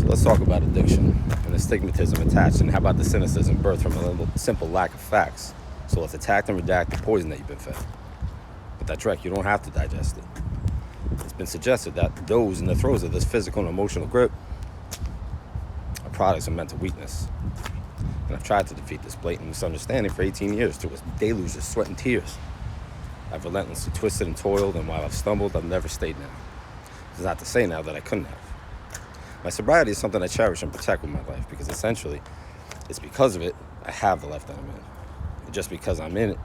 Let's talk about addiction and the stigmatism attached, and how about the cynicism birthed from a simple lack of facts. So let's attack and redact the poison that you've been fed. But that's right, you don't have to digest it. It's been suggested that those in the throes of this physical and emotional grip are products of mental weakness. And I've tried to defeat this blatant misunderstanding for 18 years through a deluge of sweat and tears. I've relentlessly twisted and toiled, and while I've stumbled, I've never stayed now. It's not to say now that I couldn't have. My sobriety is something I cherish and protect with my life, because essentially, it's because of it I have the life that I'm in. And just because I'm in it,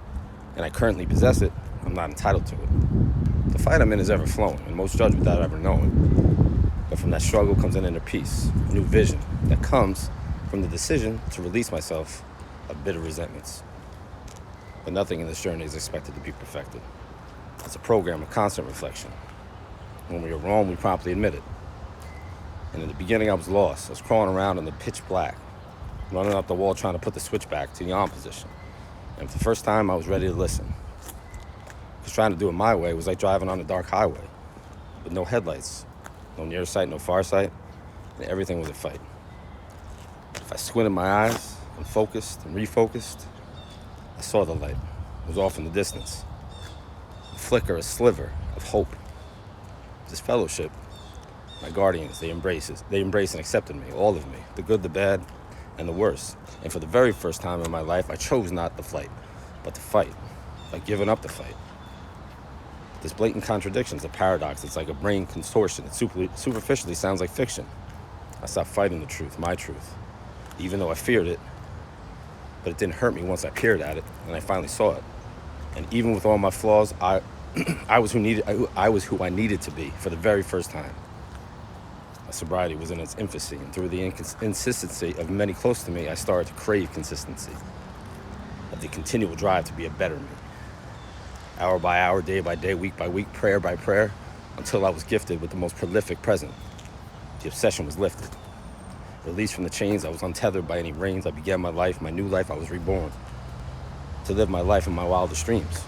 and I currently possess it, I'm not entitled to it. The fight I'm in is ever flowing, and most judge without ever knowing. But from that struggle comes an inner peace, a new vision that comes from the decision to release myself of bitter resentments. But nothing in this journey is expected to be perfected. It's a program of constant reflection. When we are wrong, we promptly admit it. And in the beginning, I was lost. I was crawling around in the pitch black, running up the wall trying to put the switch back to the on position. And for the first time, I was ready to listen. Because trying to do it my way was like driving on a dark highway with no headlights, no near sight, no far sight, and everything was a fight. If I squinted my eyes and focused and refocused, I saw the light. It was off in the distance. A flicker, a sliver of hope. This fellowship, my guardians, they embraced and accepted me, all of me, the good, the bad, and the worst. And for the very first time in my life, I chose not the flight, but to fight, like giving up the fight. This blatant contradiction is a paradox. It's like a brain contortion. It superficially sounds like fiction. I stopped fighting the truth, my truth, even though I feared it. But it didn't hurt me once I peered at it, and I finally saw it. And even with all my flaws, I was who I needed to be for the very first time. My sobriety was in its infancy, and through the inconsistency of many close to me, I started to crave consistency, of the continual drive to be a better me. Hour by hour, day by day, week by week, prayer by prayer, until I was gifted with the most prolific present. The obsession was lifted. Released from the chains, I was untethered by any reins. I began my life, my new life. I was reborn to live my life in my wildest dreams,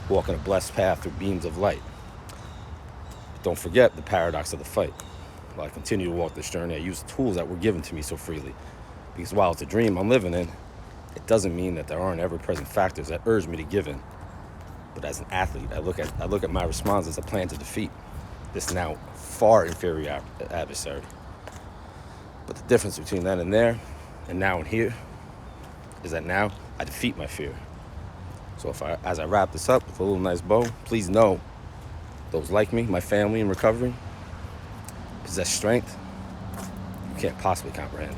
walking a blessed path through beams of light. But don't forget the paradox of the fight. While I continue to walk this journey, I use the tools that were given to me so freely. Because while it's a dream I'm living in, it doesn't mean that there aren't ever-present factors that urge me to give in. But as an athlete, I look at my response as a plan to defeat this now far inferior adversary. But the difference between then and there, and now and here, is that now I defeat my fear. So as I wrap this up with a little nice bow, please know those like me, my family in recovery, possess strength you can't possibly comprehend.